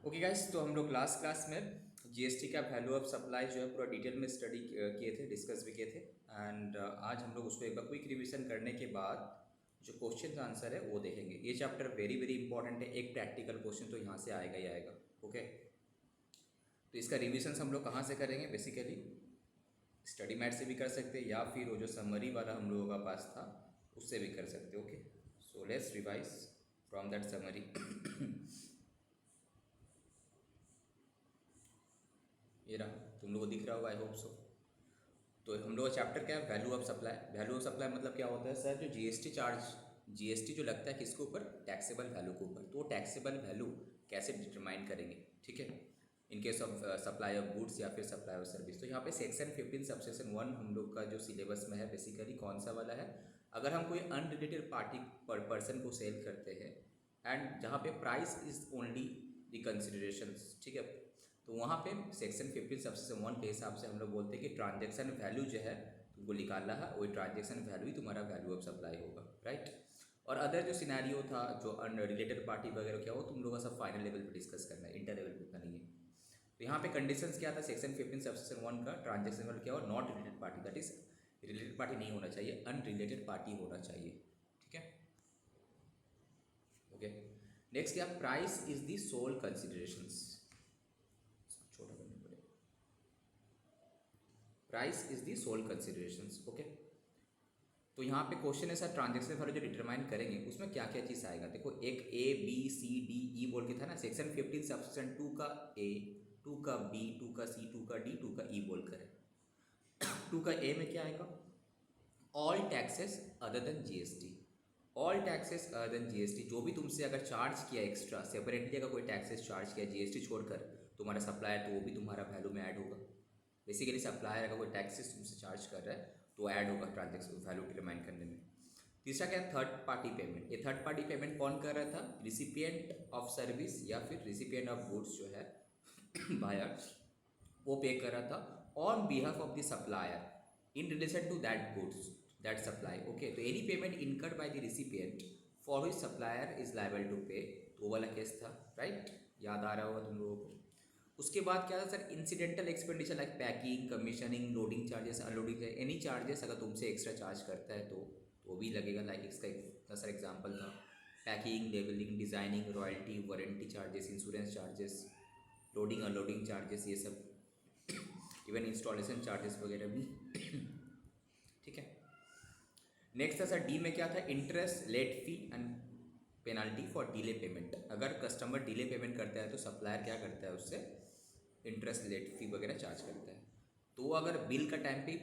Okay guys, तो हम लोग लास्ट क्लास में जीएसटी का वैल्यू ऑफ सप्लाई जो है पूरा डिटेल में स्टडी किए थे, डिस्कस भी किए थे। एंड आज हम लोग उसको एक बार क्विक रिवीजन करने के बाद जो क्वेश्चन का आंसर है वो देखेंगे। ये चैप्टर वेरी वेरी इंपॉर्टेंट है, एक प्रैक्टिकल क्वेश्चन तो यहाँ से आएगा ही आएगा। ओके, तो इसका रिविजन हम लोग कहाँ से करेंगे? बेसिकली स्टडी मैट से भी कर सकते हैं या फिर वो जो समरी वाला हम लोगों का पास था उससे भी कर सकते। Okay, so let's revise from that summary. ये रहा, तुम लोगों को दिख रहा होगा, आई होप सो। तो हम लोग का चैप्टर क्या है? Value of supply. Value of supply मतलब क्या होता है सर? जो जीएसटी चार्ज, जीएसटी जो लगता है किसके ऊपर? टैक्सेबल वैल्यू के ऊपर। तो टैक्सेबल वैल्यू कैसे डिटरमाइन करेंगे? ठीक है, in case of supply of goods या फिर सप्लाई ऑफ सर्विस। तो यहाँ पे सेक्शन 15 सबसेक्शन 1 हम लोग का जो सिलेबस में है बेसिकली कौन सा वाला है? अगर हम कोई अनरिलेटेड पार्टी पर पर्सन को सेल करते हैं एंड जहाँ पे price is only the consideration, ठीक है, तो वहाँ पे सेक्शन 15 सबसेक्शन 1 के हिसाब से हम लोग बोलते हैं कि ट्रांजैक्शन वैल्यू जो है तुमको निकालना है, वही ट्रांजैक्शन वैल्यू ही तुम्हारा वैल्यू ऑफ सप्लाई होगा, राइट। और अदर जो सिनेरियो था जो अनरिलेटेड पार्टी वगैरह क्या हो, तुम लोगों का सब फाइनल लेवल पे डिस्कस करना है, इंटर लेवल पे उतना नहीं है। तो यहाँ पे कंडीशंस क्या था? सेक्शन 15 सबसेक्शन 1 का ट्रांजैक्शन वैल्यू क्या हो? Not related party, that is related party नहीं होना चाहिए, अनरिलेटेड पार्टी होना चाहिए, ठीक है। ओके, नेक्स्ट क्या? Price is the sole considerations, छोटा करने पड़ेगा। Price is the sole considerations. Okay, तो यहाँ पे क्वेश्चन है सर ट्रांजेक्शन वैल्यू जो डिटरमाइन करेंगे उसमें क्या क्या चीज़ आएगा। देखो, एक A B C D E बोल के था ना, सेक्शन 15 सबसेक्शन 2 का ए, 2 का बी, 2 का सी, 2 का डी, 2 का ई बोल कर। 2 का ए में क्या आएगा? All taxes other than GST. All taxes other than GST, जो भी तुमसे अगर चार्ज किया एक्स्ट्रा सेपरेटली, अगर कोई टैक्सेस चार्ज किया जीएसटी छोड़कर तुम्हारा सप्लायर, तो वो भी तुम्हारा वैल्यू में ऐड होगा। बेसिकली सप्लायर अगर कोई टैक्सेस तुमसे चार्ज कर रहा है तो ऐड होगा ट्रांजेक्शन वैल्यू डिटरमाइन करने में। तीसरा क्या है? Third party payment. ये थर्ड पार्टी पेमेंट कौन कर रहा था? रिसिपिएंट ऑफ सर्विस या फिर रिसिपिएंट ऑफ गुड्स जो है बायर, वो पे कर रहा था on behalf of the supplier in relation to that goods, that supply. Okay, तो any payment incurred by the recipient for which supplier is liable to pay, तो वो वाला केस था, राइट। याद आ रहा होगा तुम लोगों को। उसके बाद क्या था sir? Incidental expenditure like packing, commissioning, loading charges, unloading, any charges अगर तुमसे एक्स्ट्रा चार्ज करता है तो भी लगेगा। लाइक इसका एक सर एग्जाम्पल था packing, labelling, designing, royalty, warranty charges, insurance charges, loading unloading charges, ये सब, इवन इंस्टॉलेशन चार्जेस वगैरह भी। ठीक है। नेक्स्ट था सर डी में क्या था? Interest, late fee and penalty for delay payment. अगर कस्टमर डिले पेमेंट करता है तो सप्लायर क्या करता है? उससे इंटरेस्ट, लेट फी वगैरह चार्ज करता है। तो अगर बिल का टाइम पे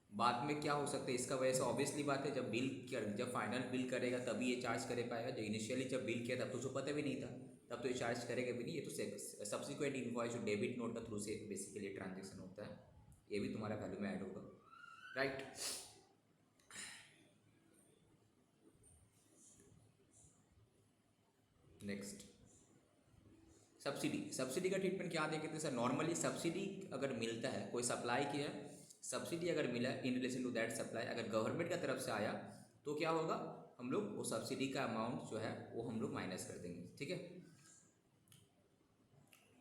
बाद में क्या हो सकता है इसका वजह से? ऑब्वियसली बात है, जब फाइनल बिल करेगा तभी ये चार्ज करे पाएगा। जो इनिशियली जब बिल किया तब तो उसको पता भी नहीं था, तब तो ये चार्ज करेगा भी नहीं। ये तो सब्सिक्वेंट इनवॉइस जो डेबिट नोट का थ्रू से बेसिकली ट्रांजेक्शन होता है, ये भी तुम्हारा वैल्यू में ऐड होगा, राइट। Next subsidy. सब्सिडी का ट्रीटमेंट क्या देखते हैं सर? नॉर्मली सब्सिडी अगर मिलता है, कोई सप्लाई किया, सब्सिडी अगर मिला in relation to that supply, अगर गवर्नमेंट का तरफ से आया तो क्या होगा? हम लोग वो सब्सिडी का अमाउंट जो है वो हम लोग माइनस कर देंगे, ठीक है।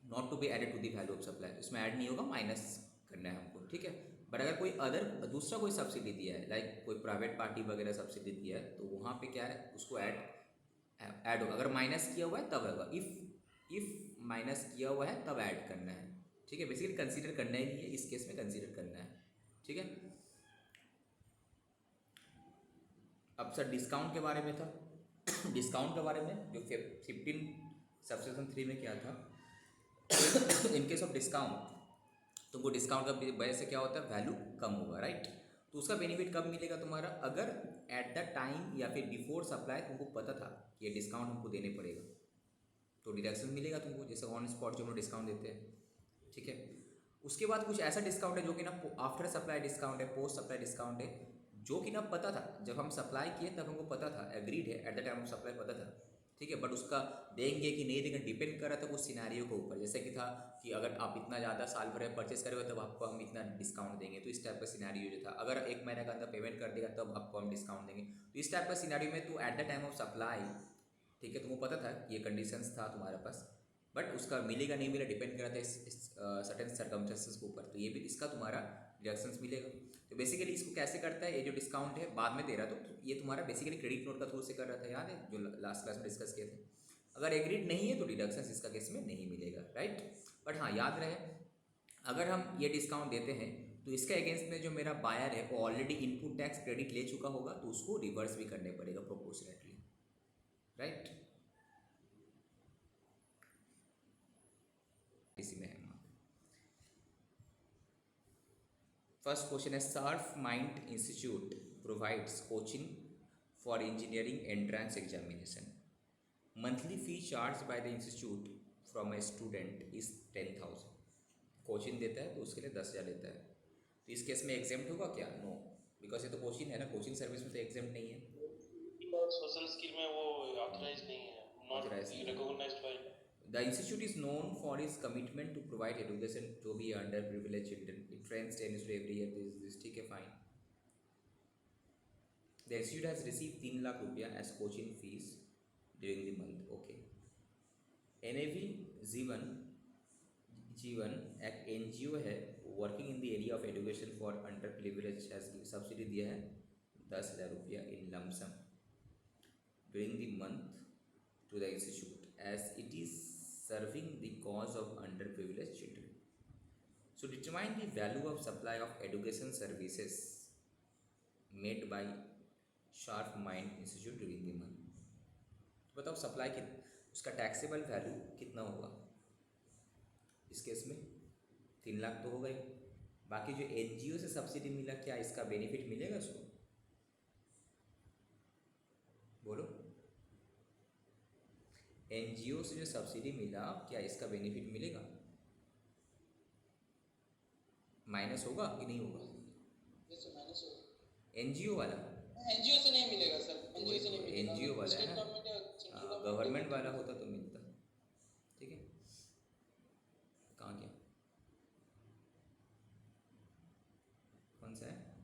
Not to be added to the value of supply, इसमें ऐड नहीं होगा, माइनस करना है हमको, ठीक है। बट अगर कोई अदर दूसरा कोई सब्सिडी दिया है, लाइक कोई प्राइवेट पार्टी वगैरह सब्सिडी दिया है, तो वहाँ पे क्या है? उसको ऐड होगा। अगर माइनस किया हुआ है तब होगा, इफ माइनस किया हुआ है तब ऐड करना है, ठीक है। बेसिकली कंसीडर करना ही नहीं है, इस केस में कंसीडर करना है, ठीक है। अब सर डिस्काउंट के बारे में था। डिस्काउंट के बारे में जो 15 सबसेक्शन 3 में क्या था? इन केस ऑफ डिस्काउंट तुमको डिस्काउंट का वजह से क्या होता है? वैल्यू कम होगा, राइट। तो उसका बेनिफिट कब मिलेगा तुम्हारा? अगर एट द टाइम या फिर बिफोर सप्लाई तुमको पता था कि ये डिस्काउंट हमको देने पड़ेगा, तो डिडक्शन मिलेगा तुमको, जैसे ऑन स्पॉट जो हम लोग डिस्काउंट देते हैं, ठीक है। उसके बाद कुछ ऐसा डिस्काउंट है जो कि ना आफ्टर सप्लाई डिस्काउंट है, पोस्ट सप्लाई डिस्काउंट है, जो कि ना पता था जब हम सप्लाई किए तब हमको पता था, एग्रीड है, at the time of supply पता था, ठीक है। बट उसका देंगे कि नहीं देंगे डिपेंड कर रहा था कुछ सिनेरियो के ऊपर। जैसे कि था कि अगर आप इतना ज़्यादा साल भर में परचेस करोगे तब आपको हम इतना डिस्काउंट देंगे, तो इस टाइप का सिनेरियो जो था। अगर एक महीने का अंदर पेमेंट कर देगा तब आपको हम डिस्काउंट देंगे, तो इस टाइप का सिनेरियो में तो at the time of supply, ठीक है, तुमको पता था ये कंडीशंस था तुम्हारे पास, बट उसका मिलेगा नहीं मिलेगा डिपेंड करता है इस सर्टेन सर्कमस्टेंसेस के ऊपर, तो ये भी इसका तुम्हारा डिडक्शंस मिलेगा। तो बेसिकली इसको कैसे करता है, ये जो डिस्काउंट है बाद में दे रहा, तो ये तुम्हारा बेसिकली क्रेडिट नोट का थ्रू से कर रहा था, याद है जो लास्ट क्लास में डिस्कस किए थे। अगर एग्रीड नहीं है तो डिडक्शंस इसका केस में नहीं मिलेगा, राइट। बट हाँ याद रहे, अगर हम ये डिस्काउंट देते हैं तो इसके अगेंस्ट में जो मेरा बायर है वो ऑलरेडी इनपुट टैक्स क्रेडिट ले चुका होगा, तो उसको रिवर्स भी करने पड़ेगा प्रोपोर्शनेटली, राइट। इसी में है फर्स्ट क्वेश्चन है, Surf mind institute provides coaching for engineering entrance examination, monthly fee charge by the institute from a student is 10,000। Coaching देता है तो उसके लिए 10,000 लेता है, तो इस केस में एग्जेम्प्ट होगा क्या? नो, बिकॉज ये तो कोचिंग है ना, कोचिंग सर्विस में तो एग्जेम्प्ट नहीं है। सोशल स्किल में वो ऑथराइज नहीं है, not recognised by. The institute is known for its commitment to provide education to be underprivileged children. It trains students every year. This ठीक है, fine. The institute has received 3 lakh रुपया as coaching fees during the month. Okay. NAV जीवन एक NGO है working in the area of education for under privilege, has subsidy दिया है 10,000 रुपया in lump sum during the month to the institute as it is serving the cause of under privilege children. So determine the value of supply of education services made by sharp mind institute during the month. बताओ supply की उसका taxable value कितना होगा? इस case में 3 लाख तो हो गई, बाकी जो NGO से सब्सिडी मिला क्या इसका बेनिफिट मिलेगा उसको? बोलो, NGO से जो सब्सिडी मिला क्या इसका बेनिफिट मिलेगा? माइनस होगा कि नहीं होगा? माइनस होगा। NGO वाला NGO से नहीं मिलेगा सर, NGO से नहीं मिलेगा, NGO वाला है ना, गवर्नमेंट वाला होता तो मिलता। ठीक है, कहाँ गया, कौन सा है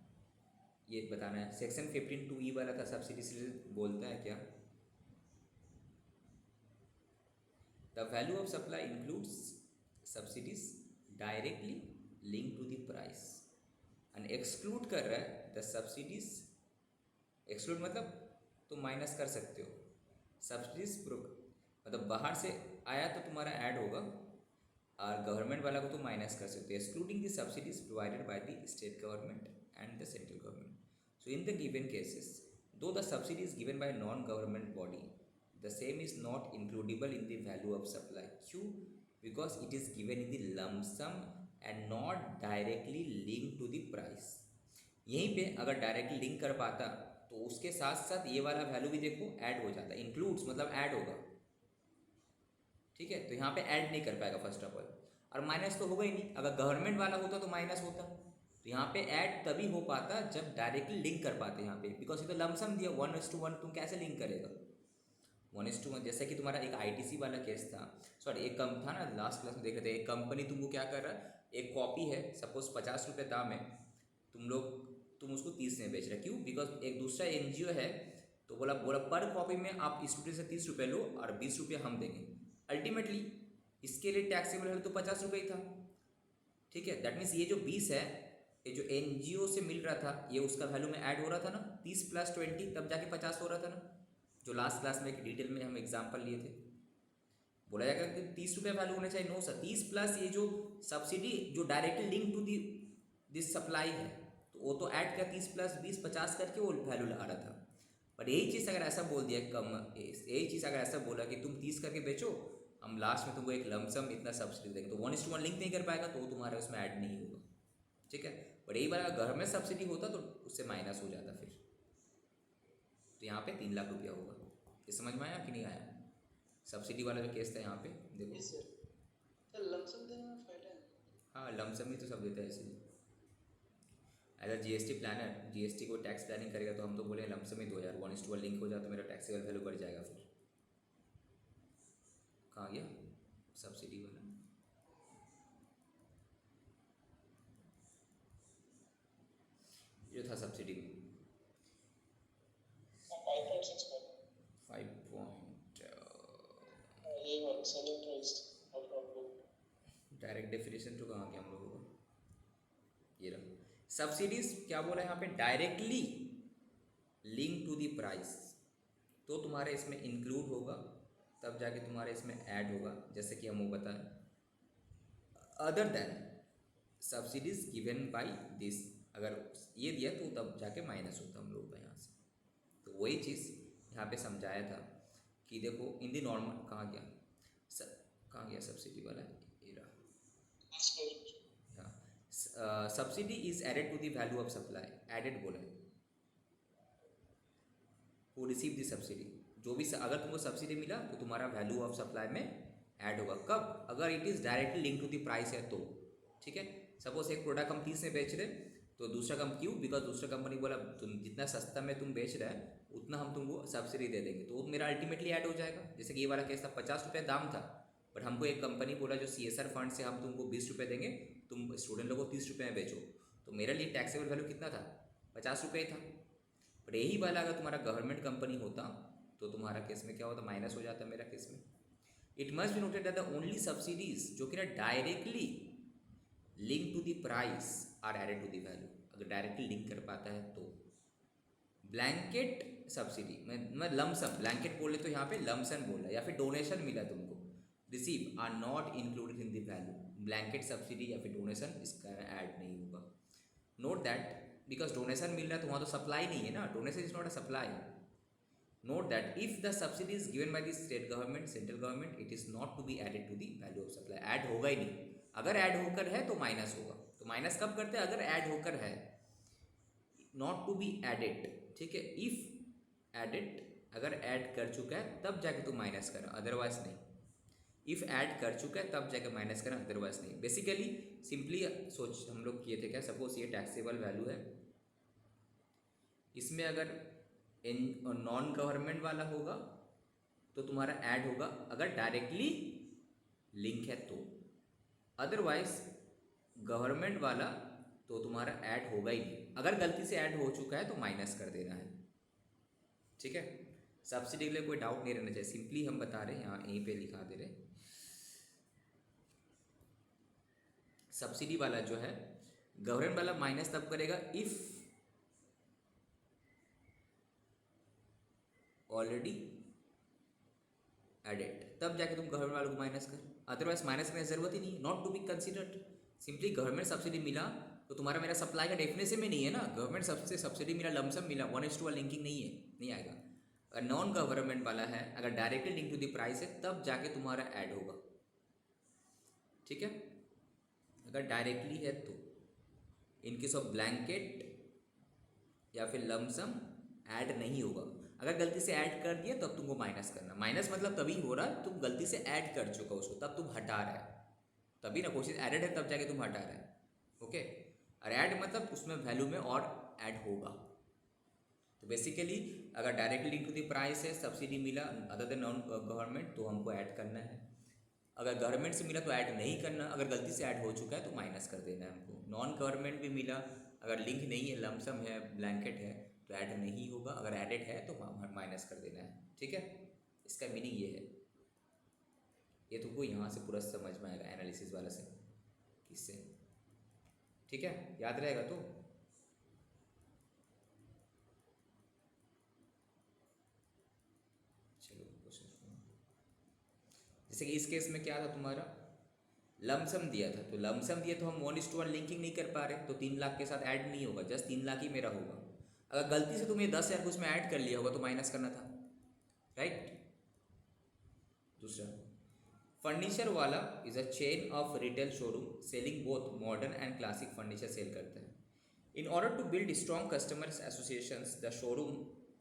ये बताना है। सेक्शन 15(2)E वाला था, सब्सिडी से बोलता है क्या? The value of supply includes subsidies directly link to the price, and exclude कर रहा है द सब्सिडीज। एक्सक्लूड मतलब तुम माइनस कर सकते हो, सब्सिडीज मतलब बाहर से आया तो तुम्हारा ऐड होगा, और गवर्नमेंट वाला को तो माइनस कर सकते हो। Excluding the subsidies provided by the state government and the central government. So in the given cases, though the subsidy is given by non government body, the same is not includable in the value of supply. क्यों? Because it is given in the lump sum and not directly linked to the price. यहीं पे अगर directly link कर पाता तो उसके साथ साथ ये वाला वैल्यू भी देखो ऐड हो जाता। इंक्लूड्स मतलब ऐड होगा, ठीक है, तो यहाँ पे ऐड नहीं कर पाएगा फर्स्ट ऑफ ऑल, और माइनस तो होगा ही नहीं। अगर गवर्नमेंट वाला होता तो माइनस होता, तो यहाँ पे ऐड तभी हो पाता जब डायरेक्टली लिंक कर पाते यहाँ पे, बिकॉज ये तो लम सम दिया 1:1, तुम कैसे लिंक करेगा 1:1? जैसे कि तुम्हारा एक ITC वाला केस था, सॉरी एक कम था ना, लास्ट क्लास में देख रहे थे, एक कंपनी तुमको क्या कर रहा है, एक कॉपी है सपोज 50 रुपये दाम है, तुम उसको 30 में बेच रहे, क्यों? बिकॉज एक दूसरा NGO है तो बोला पर कॉपी में आप स्टूडेंट से 30 रुपये लो और 20 रुपये हम देंगे। अल्टीमेटली इसके लिए टैक्सेबल है तो 50 रुपये ही था, ठीक है। दैट मीन्स ये जो 20 है, ये जो NGO से मिल रहा था, ये उसका वैल्यू में ऐड हो रहा था ना, 30 + 20 तब जाके 50 हो रहा था ना, जो लास्ट क्लास में एक डिटेल में हम एग्जांपल लिए थे। बोला जाएगा कि 30 रुपये वैल्यू होना चाहिए, नो सर, 30 प्लस ये जो सब्सिडी जो directly link to this supply है, तो वो तो ऐड किया 30 + 20 50 करके वो वैल्यू लगा रहा था। पर यही चीज़ अगर ऐसा बोल दिया यही चीज़ अगर ऐसा बोला कि तुम 30 करके बेचो, हम लास्ट में तुमको एक लमसम इतना सब्सिडी देंगे, तो 1:1 लिंक नहीं कर पाएगा, तो वो तुम्हारे उसमें ऐड नहीं होगा, ठीक है। पर यही बार घर में सब्सिडी होता तो उससे माइनस हो जाता फिर, तो यहाँ पे 3 लाख रुपया होगा। ये समझ में आया कि नहीं आया? सब्सिडी वाला जो केस था यहाँ पे देखो, सर लमसम देने में फायदा है। हाँ लमसम ही तो सब देता है इसलिए। एज GST प्लानर, GST को टैक्स प्लानिंग करेगा तो हम तो बोले लमसम ही दो यार, 1:1 लिंक हो जाए तो मेरा टैक्सेबल वैल्यू बढ़ जाएगा। फिर कहाँ गया सब्सिडी वाला? जो था सब्सिडी में 5.6 5 पॉइंट ये सेलिंग प्राइस डायरेक्ट डेफिनेशन तो कहाँ गया हम लोगों का, ये रहा। सब्सिडीज क्या बोला है यहाँ पे, directly link to the price, तो तुम्हारे इसमें इंक्लूड होगा तब जाके तुम्हारे इसमें ऐड होगा, जैसे कि हम वो बताएं, other than subsidies given by this, अगर ये दिया तो तब जाके माइनस होता हम लोगों का यहाँ से। तो वही चीज़ यहाँ पे समझाया था कि देखो इन दी नॉर्मल, कहाँ गया कहाँ गया सब्सिडी वाला, ये रहा। Subsidy is added to the value of supply, added बोला है, हु रिसीव द सब्सिडी, जो भी अगर तुमको सब्सिडी मिला तो तुम्हारा वैल्यू ऑफ सप्लाई में ऐड होगा, कब, अगर it is directly link to the price है तो, ठीक है। सपोज एक प्रोडक्ट हम 30 में बेच रहे तो दूसरा कम, क्यों, बिकॉज दूसरा कंपनी बोला तुम जितना सस्ता में तुम बेच रहे हैं उतना हम तुमको सब्सिडी दे देंगे, तो मेरा अल्टीमेटली ऐड हो जाएगा। जैसे कि ये वाला केस था, 50 रुपये दाम था, बट हमको एक कंपनी बोला जो CSR फंड से हम तुमको 20 रुपये देंगे, तुम स्टूडेंट लोगों को 30 रुपये में बेचो, तो मेरे लिए टैक्सेबल वैल्यू कितना था, 50 रुपये था। बट यही वाला अगर तुम्हारा गवर्नमेंट कंपनी होता तो तुम्हारा केस में क्या होता, माइनस हो जाता मेरा केस में। It must be noted that the only subsidies जो कि ना directly link to the price are added to the value, अगर डायरेक्टली लिंक कर पाता है तो। ब्लैंकेट सब्सिडी, मैं लमसम, ब्लैंकेट बोले तो यहाँ पे लमसम बोल रहा है, या फिर डोनेशन मिला तुमको, receive are not included in the value, blanket subsidy या फिर डोनेशन इसका ऐड नहीं होगा। नोट दैट बिकॉज डोनेशन मिल रहा है तो वहाँ तो सप्लाई नहीं है ना, donation is not a supply. Note that if the subsidy is given by the state government, central government, it is not to be added to the value of supply, add होगा ही नहीं। अगर add होकर है तो minus होगा, तो minus कब करते हैं, अगर ऐड होकर है, नॉट टू बी एडेड, ठीक है। इफ एडेड, अगर ऐड कर चुका है तब जाके तुम माइनस करना, अदरवाइज नहीं। इफ ऐड कर चुका है तब जाके माइनस करना, अदरवाइज नहीं। बेसिकली सिंपली सोच हम लोग किए थे क्या, सपोज ये टैक्सेबल वैल्यू है, इसमें अगर नॉन गवर्नमेंट वाला होगा तो तुम्हारा ऐड होगा अगर डायरेक्टली लिंक है तो, अदरवाइज गवर्नमेंट वाला तो तुम्हारा ऐड होगा ही नहीं। अगर गलती से ऐड हो चुका है तो माइनस कर देना है, ठीक है। सब्सिडी के लिए कोई डाउट नहीं रहना चाहिए, सिंपली हम बता रहे हैं, यहाँ यहीं पे लिखा दे रहे। सब्सिडी वाला जो है, गवर्नमेंट वाला माइनस तब करेगा इफ ऑलरेडी एडेड, तब जाके तुम गवर्नमेंट वालों को माइनस कर, अदरवाइज माइनस करने की जरूरत ही नहीं, not to be considered. Simply government subsidy मिला तो तुम्हारा मेरा सप्लाई का डेफिनेशन में नहीं है ना, गवर्नमेंट सबसे सब्सिडी मिला, लमसम मिला, 1:1 लिंकिंग नहीं है, नहीं आएगा। अगर नॉन गवर्नमेंट वाला है, अगर directly link to the price है तब जाके तुम्हारा ऐड होगा, ठीक है। अगर डायरेक्टली है तो, इन केस ऑफ ब्लैंकेट या फिर लमसम ऐड नहीं होगा। अगर गलती से ऐड कर दिया तब तुमको माइनस करना, माइनस मतलब तभी हो रहा है तुम गलती से ऐड कर चुका उसको, तब तुम हटा रहा है, तभी ना, कोशिश एडेड है तब जाके तुम हटा रहे हैं, ओके। और ऐड मतलब उसमें वैल्यू में और ऐड होगा। तो बेसिकली अगर directly link to the price है, सब्सिडी मिला अदर देन नॉन गवर्नमेंट, तो हमको ऐड करना है। अगर गवर्नमेंट से मिला तो ऐड नहीं करना, अगर गलती से ऐड हो चुका है तो माइनस कर देना है हमको। नॉन गवर्नमेंट भी मिला, अगर लिंक नहीं है, लमसम है, ब्लैंकेट है, तो ऐड नहीं होगा, अगर एडेड है तो माइनस कर देना है, ठीक है। इसका मीनिंग ये है, ये तुमको यहाँ से पूरा समझ में आएगा एनालिसिस वाला से, किससे, ठीक है, याद रहेगा तो। चलो क्वेश्चन, जैसे कि इस केस में क्या था तुम्हारा, लमसम दिया था, तो लमसम दिया तो हम 1:1 लिंकिंग नहीं कर पा रहे, तो 3 लाख के साथ ऐड नहीं होगा, जस्ट 3 लाख ही मेरा होगा। अगर गलती से तुमने 10,000 को उसमें ऐड कर लिया होगा तो माइनस करना था, राइट। दूसरा, फर्नीचर वाला is a chain of retail showroom selling both modern and classic furniture sell करता है। In order to build strong customers associations, the showroom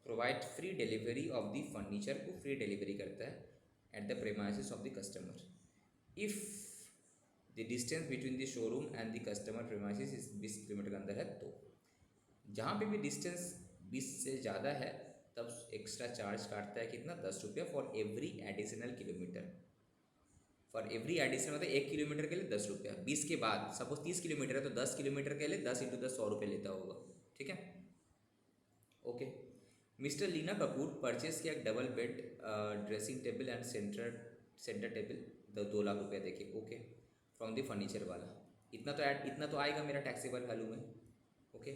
provide free delivery of the furniture को free delivery करता है at the premises of the customer. If the distance between the showroom and the customer premises is 20 kilometre के अंदर है, तो जहाँ पे भी डिस्टेंस 20 से ज़्यादा है तब एक्स्ट्रा चार्ज काटता है, कितना, 10 रुपया for every additional kilometre. For every additional मतलब 1 किलोमीटर के लिए 10 रुपया, 20 के बाद सपोज 30 किलोमीटर है तो 10 किलोमीटर के लिए 10 × 10 100 रुपये लेता होगा, ठीक है, okay. Mr Leena Kapoor purchase किया एक double bed dressing table and centre table, 2 lakh रुपया देके, ओके। फ्रॉम द फर्नीचर वाला। इतना तो आएगा मेरा टैक्सेबल वैल्यू में। ओके,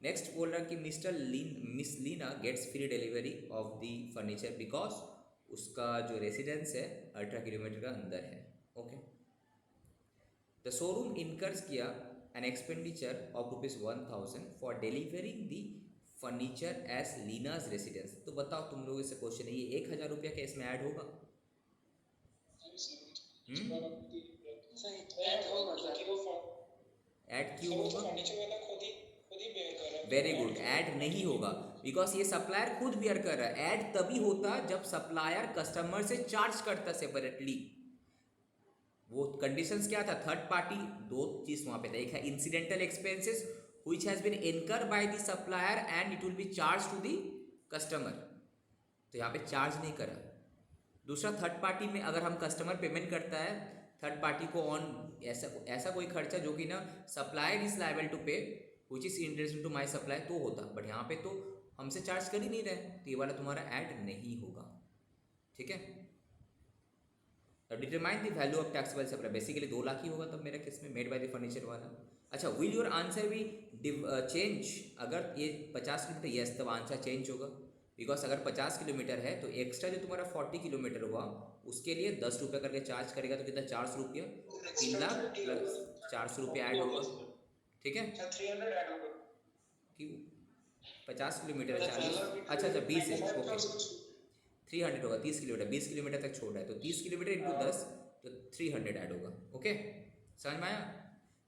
नेक्स्ट बोल रहा कि miss Leena gets free delivery of the furniture because उसका जो रेसिडेंस है 18 किलोमीटर का अंदर है। ओके, द शोरूम इनकर्स किया an expenditure of ₹1000 for delivering the furniture as Leena's residence. तो बताओ तुम लोगों से क्वेश्चन है, ये 1000 रुपया क्या इसमें ऐड होगा? ऐड क्यों होगा? वेरी गुड, ऐड नहीं होगा बिकॉज ये सप्लायर खुद बियर कर रहा है। ऐड तभी होता जब सप्लायर कस्टमर से चार्ज करता सेपरेटली। वो कंडीशंस क्या था? थर्ड पार्टी, दो चीज वहां पे था, एक है incidental expenses which has been incur by the supplier and it will be charge to the customer. तो यहाँ पे चार्ज नहीं करा। दूसरा, थर्ड पार्टी में अगर हम कस्टमर पेमेंट करता है थर्ड पार्टी को ऑन ऐसा कोई खर्चा जो कि ना supplier is liable to pay which is in relation to my supply तो होता, बट यहाँ पे तो हमसे चार्ज कर ही नहीं रहे, तो ये वाला तुम्हारा ऐड नहीं होगा। ठीक है, determine the value of taxable supply, basically 2 lakh ही होगा तब मेरा केस में, मेड बाय द फर्नीचर वाला। अच्छा, विल योर आंसर भी चेंज? अगर ये 50 किलोमीटर, यस, तब आंसर चेंज होगा बिकॉज अगर 50 किलोमीटर है तो एक्स्ट्रा जो तुम्हारा 40 किलोमीटर हुआ उसके लिए 10 रुपये करके चार्ज करेगा, तो कितना? 400 रुपया, 3 लाख प्लस 400 रुपया ऐड होगा। ठीक है, क्यों 50 किलोमीटर है 40, अच्छा 20 है, ओके 300 होगा। 30 किलोमीटर, 20 किलोमीटर तक छोड़ रहा है तो 30 किलोमीटर इंटू 10 तो 300 ऐड होगा। ओके, समझ में आया?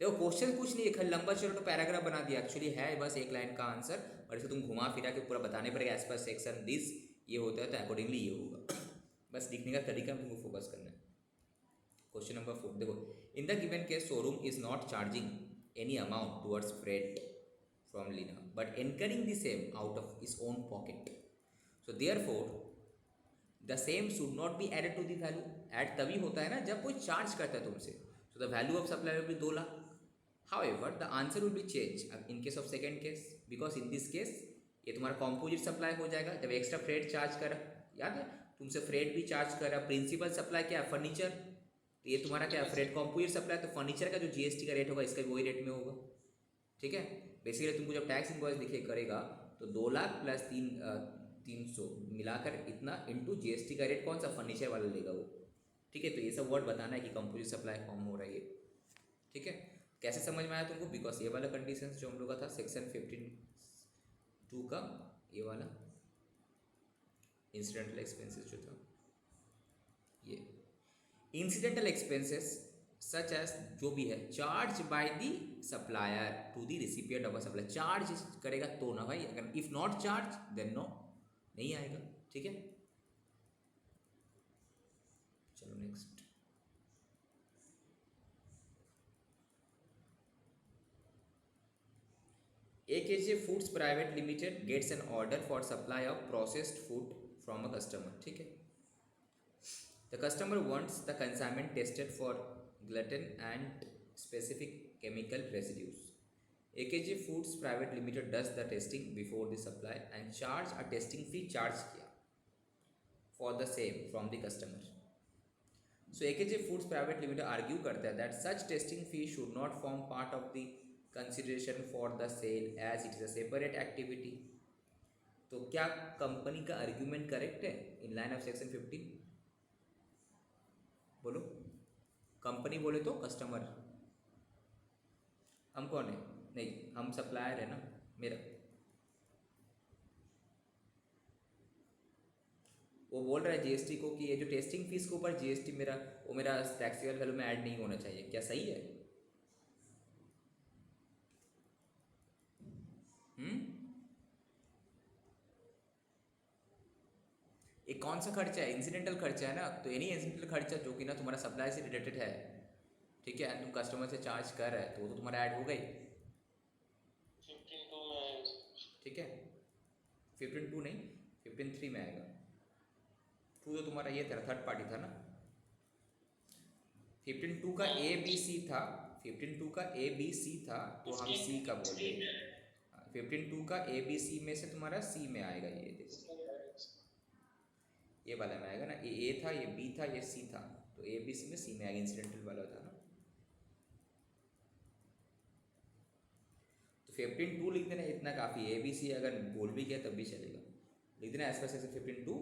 देखो क्वेश्चन कुछ नहीं है, खाली लंबा चलो तो पैराग्राफ बना दिया, एक्चुअली है बस एक लाइन का आंसर, और इसे तुम घुमा फिरा के पूरा बताने पड़ेगा एज पर सेक्शन दिस ये होता है तो अकॉर्डिंगली ये होगा। बस लिखने का तरीका में तुमको फोकस करना है। क्वेश्चन नंबर 4 देखो, in the given case showroom is not charging any amount towards freight from Leena but incurring the same out of his own pocket, so therefore the same should not be added to the value. Add तभी होता है ना जब कोई charge करता है तुमसे, so the value of supply will be 2 lakh. However, the answer will be changed in case of second case because in this case ये तुम्हारा कॉम्पोजिट सप्लाई हो जाएगा जब एक्स्ट्रा फ्रेट चार्ज करा। याद है तुमसे फ्रेट भी चार्ज करा। प्रिंसिपल सप्लाई क्या है? फर्नीचर, तो ये तुम्हारा क्या है? फ्रेट कॉम्पोजिट सप्लाई, तो फर्नीचर का जो जीएसटी का रेट होगा इसका भी वही रेट में होगा। ठीक है, बेसिकली तुमको जब टैक्स इनवॉइस दिखे करेगा तो 2 लाख प्लस 300 मिलाकर इतना इंटू जीएसटी का रेट कौन सा? फर्नीचर वाला लेगा वो। ठीक है, तो ये सब वर्ड बताना है कि कंपोजिट सप्लाई फॉर्म हो रहा है ये। ठीक है, कैसे समझ में आया तुमको? बिकॉज ये वाला कंडीशन जो हम लोग का था सेक्शन 15(2) का, ये वाला इंसिडेंटल एक्सपेंसेस जो था, ये इंसिडेंटल एक्सपेंसेस सच एज जो भी है charge by the supplier to the recipient of a supply. Charge करेगा तो ना भाई, अगर if not charge then no, नहीं आएगा। ठीक है, चलो next. AKJ Foods Private Limited gets an order for supply of processed food from a customer. ठीक है, the customer wants the consignment tested for gluten and specific chemical residues. AKJ Foods Private Limited does the testing before the supply and charge a testing fee charge किया for the same from the customer. So AKJ Foods Private Limited argue करता है that such testing fee should not form part of the consideration for the sale as it is a separate activity. तो क्या company का argument correct है in line of section 15? बोलो, company बोले तो customer, हम कौन है? नहीं, हम सप्लायर है ना मेरा। वो बोल रहा है जीएसटी को कि ये जो टेस्टिंग फीस के ऊपर जीएसटी मेरा वो मेरा टैक्सेबल वैल्यू में ऐड नहीं होना चाहिए। क्या सही है? एक कौन सा खर्चा है? इंसिडेंटल खर्चा है ना, तो एनी इंसिडेंटल खर्चा जो कि ना तुम्हारा सप्लाई से रिलेटेड है, ठीक है, तुम कस्टमर से चार्ज कर रहे हैं तो वो तो तुम्हारा ऐड हो गई। 15(2) में, ठीक है, 15(2) नहीं 15(3) में आएगा। 2 तो तुम्हारा ये था, थर्ड पार्टी था ना। 15(2) का ABC था, 15(2) का ABC था तो हम C का बोल रहे हैं। 15(2) का ABC में से तुम्हारा C में आएगा। ये देखो ये वाला में आएगा ना, ये A था, ये B था, ये C था, तो ABC में C में आएगा, इंसिडेंटल वाला था ना। 15(2) लिख देना, इतना काफ़ी है। ABC अगर बोल भी गया तब भी चलेगा, लिख देना एज पर सेक्शन 15(2).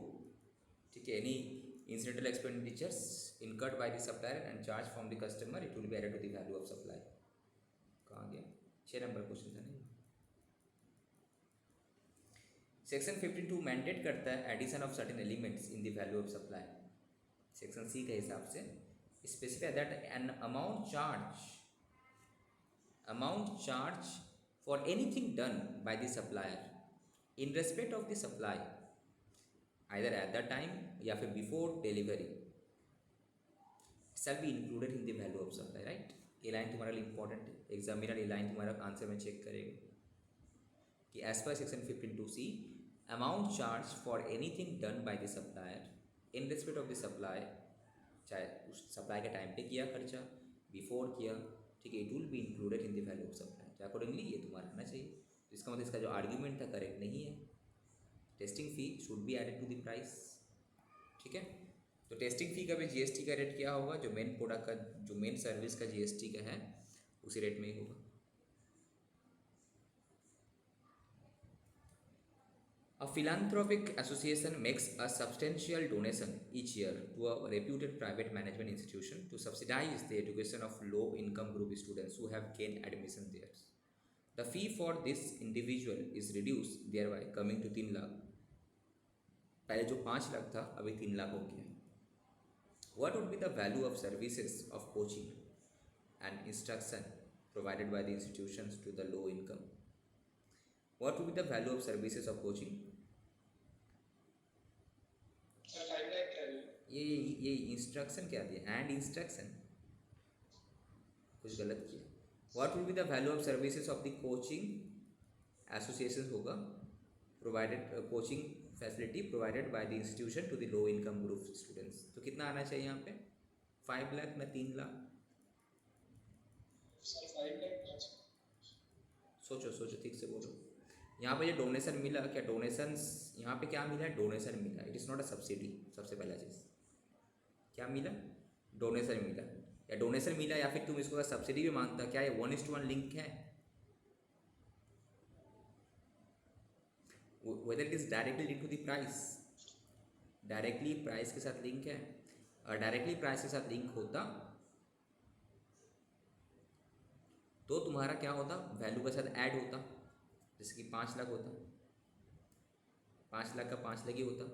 ठीक है, any incidental expenditures incurred by the supplier and charged from the customer, it will be added to the value of supply। कहाँ गया, 6 नंबर क्वेश्चन था नहीं। सेक्शन 15(2) मैंडेट करता है addition of certain elements in the value of supply. Section C के हिसाब से specify that an amount charge for anything done by the supplier in respect of the supply either at that time या फिर before delivery shall be included in the value of supply, right। ये line तुम्हारा लिए important है, examiner ये line तुम्हारा answer में check करेगा कि एज पर section 15(2)C amount charge for anything done by the supplier in respect of the supply, चाहे उस सप्लाई के टाइम पे किया खर्चा, बिफोर किया, ठीक है, it will be included in the value of supply. तो अकॉर्डिंगली ये तुम्हारा आना चाहिए। तो इसका मतलब इसका जो आर्ग्यूमेंट था करेक्ट नहीं है। Testing fee should be added to the price. ठीक है, तो टेस्टिंग फ़ी का भी GST का रेट क्या होगा, जो मेन प्रोडक्ट का, जो मेन सर्विस का GST का है उसी रेट में ही होगा। A philanthropic association makes a substantial donation each year to a reputed private management institution to subsidize the education of low-income group students who have gained admission there. The fee for this individual is reduced, thereby coming to 3 lakh. पहले जो 5 लाख था अभी 3 लाख हो गया। What would be the value of services of coaching and instruction provided by the institutions to the low income? What would be the value of services of coaching? ये instruction क्या दिया, and instruction कुछ गलत किया। What will be the value of services of the coaching associations होगा, provided coaching facility provided by the institution to the low income group students। तो कितना आना चाहिए यहाँ पे, 5 लाख ना 3 लाख? सोचो ठीक से बोलो। यहाँ पे जो डोनेशन मिला, क्या डोनेशंस यहाँ पे क्या मिला है, डोनेशन मिला, it is not a subsidy. सबसे पहला चीज़ क्या मिला, डोनेशन मिला, या डोनेशन मिला या फिर तुम इसको सब्सिडी भी मानता, क्या ये 1:1 लिंक है? Whether it is directly link to the price, directly price के साथ लिंक है, और डायरेक्टली प्राइस के साथ लिंक होता तो तुम्हारा क्या होता, वैल्यू के साथ ऐड होता। जैसे कि 5 लाख होता, 5 लाख का 5 लाख ही होता।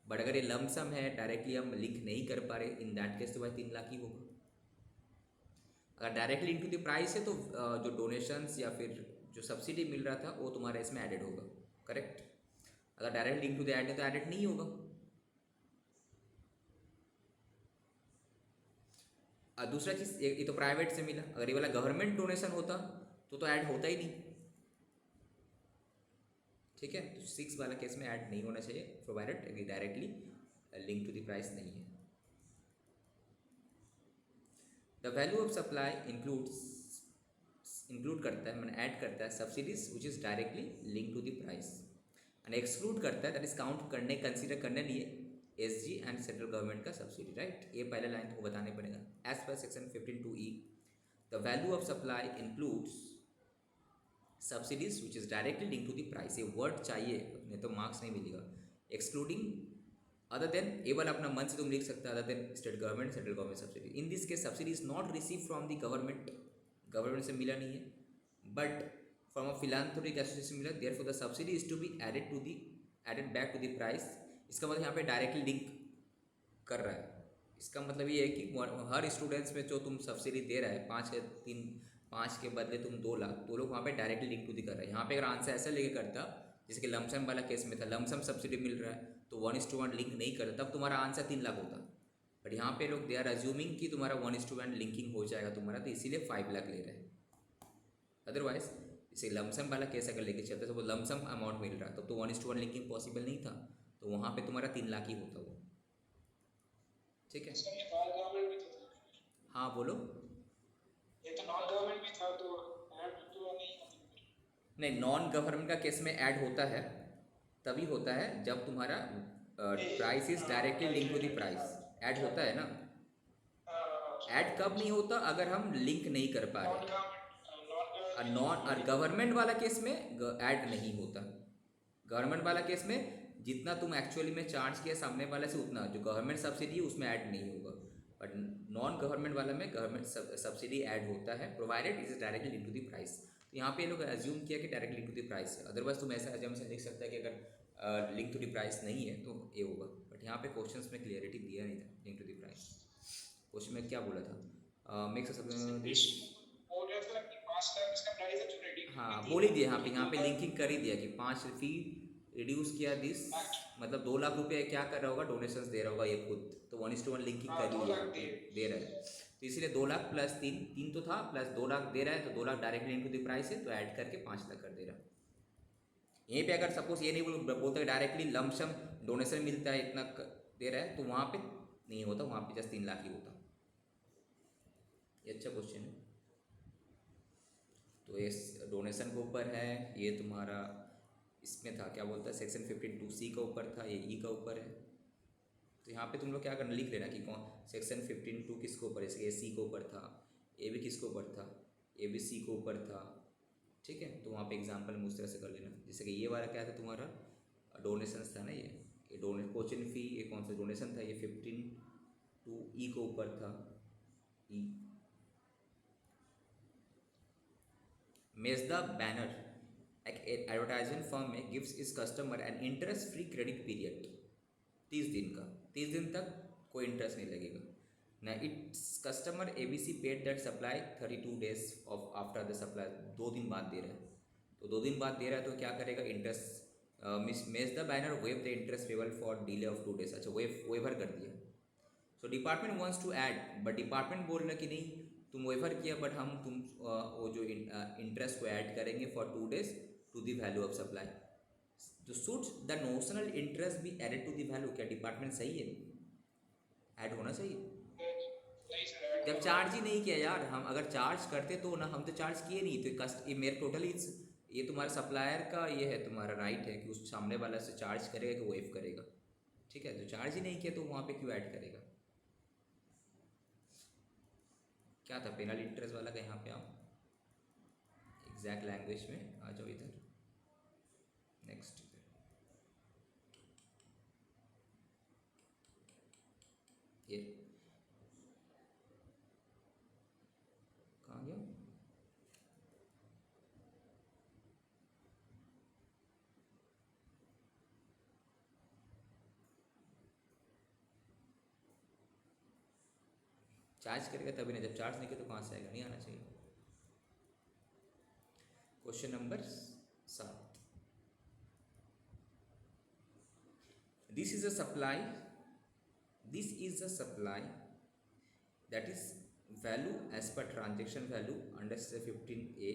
बट अगर ये लमसम है, डायरेक्टली हम लिंक नहीं कर पा रहे, इन दैट केस तो भाई 3 लाख ही होगा। अगर डायरेक्टली इनटू द प्राइस है तो जो डोनेशंस या फिर जो सब्सिडी मिल रहा था वो तुम्हारा इसमें एडेड होगा, करेक्ट। अगर direct link to the add है तो एडेड नहीं होगा। दूसरा चीज़, ये तो प्राइवेट से मिला, अगर ये वाला गवर्नमेंट डोनेशन होता तो ऐड होता ही नहीं। ठीक है, तो 6 वाला केस में ऐड नहीं होना चाहिए, provided directly link to the price नहीं है। The value of supply include करता है, मैंने ऐड करता है subsidies which is directly link to the price, and exclude करता है, दैट इज काउंट करने, कंसीडर करने लिए SG एंड सेंट्रल गवर्नमेंट का सब्सिडी, राइट। ये पहले लाइन को बताने पड़ेगा। एज पर section 15(2)E the value of supply includes subsidies which is directly link to the price. ये वर्ड चाहिए, नहीं तो मार्क्स नहीं मिलेगा। एक्सक्लूडिंग अदर देन, ये वाला अपना मन से तुम लिख सकते हो, other than state government, central government subsidy. In this case subsidy is not receive from the government, government से मिला नहीं है, but from a philanthropic association मिला, therefore the subsidy is to be added back to the price. इसका मतलब यहाँ पे directly link कर रहा है। इसका मतलब ये है कि हर स्टूडेंट्स में जो तुम सब्सिडी दे रहा है, 5 के बदले तुम 2 लाख, तो लोग वहाँ पे डायरेक्टली लिंक टू दी कर रहे हैं। यहाँ पे अगर आंसर ऐसा लेके करता, जैसे कि लमसम वाला केस में था, लमसम सब्सिडी मिल रहा है तो 1:1 लिंक नहीं करता, तब तुम्हारा आंसर 3 लाख होता। बट यहाँ पे लोग दे आर अज्यूमिंग कि तुम्हारा 1:1 लिंकिंग हो जाएगा तुम्हारा, तो इसीलिए 5 लाख ले रहे हैं। अदरवाइज इसे लमसम वाला केस अगर लेके चलते तो वो लमसम अमाउंट मिल रहा है, तब तो 1:1 लिंकिंग पॉसिबल नहीं था, तो वहाँ पे तुम्हारा 3 लाख ही होता वो। ठीक है, हाँ बोलो। ये तो नॉन गवर्नमेंट भी था, तो नहीं, नॉन गवर्नमेंट का केस में ऐड होता है, तभी होता है जब तुम्हारा price is directly link to the price. Add होता है ना, ऐड कब नहीं होता, अगर हम लिंक नहीं कर पा रहे। और गवर्नमेंट वाला केस में ऐड नहीं होता। गवर्नमेंट वाला केस में जितना तुम एक्चुअली में चार्ज किया सामने वाले से उतना जो गवर्नमेंट सब्सिडी है उसमें ऐड नहीं होगा, बट नॉन गवर्नमेंट वाला में गवर्नमेंट सब्सिडी ऐड होता है, provided is directly link to the price. तो यहाँ पे ये लोग एज्यूम किया कि directly link to the price है, अदरवाइज तुम ऐसा एजम्पशन लिख सकता है कि अगर लिंक टू द प्राइस नहीं है तो ये होगा, बट यहाँ पे क्वेश्चंस में क्लियरिटी दिया नहीं था link to the price. Question में क्या बोला था, मेक्स दिस, बोल रहा था कि 5 लाख इसका प्राइस है जो रेडी, हाँ बोल ही दिया यहाँ पे लिंकिंग कर ही दिया कि 5 फी रिड्यूस किया दिस, मतलब 2 लाख रुपये क्या कर रहा होगा, डोनेशंस दे रहा होगा ये खुद, तो 1:1 लिंकिंग कर ही दिया दे रहा है, तो इसलिए 2 लाख प्लस 3 तो था प्लस 2 लाख दे रहा है, तो 2 lakh directly into the price है, तो ऐड करके 5 लाख कर दे रहा है। यहीं पे अगर सपोज ये नहीं बोलता डायरेक्टली लमसम डोनेशन मिलता है इतना दे रहा है, तो वहाँ पे नहीं होता, वहाँ पे जस्ट 3 लाख ही होता। ये अच्छा क्वेश्चन है। तो ये डोनेशन के ऊपर है, ये तुम्हारा इसमें था क्या बोलता है सेक्शन 52C का ऊपर था, ये ई का ऊपर है। तो यहाँ पे तुम लोग क्या करना, लिख लेना कि कौन सेक्शन 52 किसके ऊपर है, जैसे सी के ऊपर था, ए भी किसके ऊपर था, ए भी सी के ऊपर था, ठीक है। तो वहाँ पे एग्जांपल में उस तरह से कर लेना, जैसे कि ये वाला क्या था तुम्हारा डोनेशंस था ना, ये कोचिंग फ़ी, ये कौन सा डोनेशन था, ये 52E के ऊपर था, ई। मेजदा बैनर एक एडवर्टाइजमेंट फर्म में गिव्स इस customer an interest free credit period 30 दिन का, 30 दिन तक कोई इंटरेस्ट नहीं लगेगा ना। Its customer ABC paid that supply 32 days of after the supply, 2 दिन बाद दे रहा है, तो 2 दिन बाद दे रहा है तो क्या करेगा, interest may the banner waive the interest payable for delay of 2 days, अच्छा वेवर कर दिया। So department wants to add, but department बोल रहा कि नहीं तुम वेवर किया, बट हम वो जो इंटरेस्ट को ऐड करेंगे for 2 days to the value of supply. तो should the notional interest be added to the value, क्या डिपार्टमेंट सही है, ऐड होना चाहिए। जब चार्ज ही नहीं किया यार, हम अगर चार्ज करते तो ना, हम तो चार्ज किए नहीं, तो ये मेरे टोटली ये तुम्हारा सप्लायर का ये है तुम्हारा राइट है कि उस सामने वाला से चार्ज करेगा कि वेव करेगा, ठीक है। तो चार्ज ही नहीं किया तो वहाँ पे क्यों ऐड करेगा। क्या था पेनल इंटरेस्ट वाला का, यहाँ पे आओ एग्जैक्ट लैंग्वेज में आ जाओ इधर, नेक्स्ट ये कहाँ गया, चार्ज करेगा तभी ना, जब चार्ज नहीं किया तो कहाँ से आएगा, नहीं आना चाहिए। Question number 7, this is a supply that is value as per transaction value under 15A,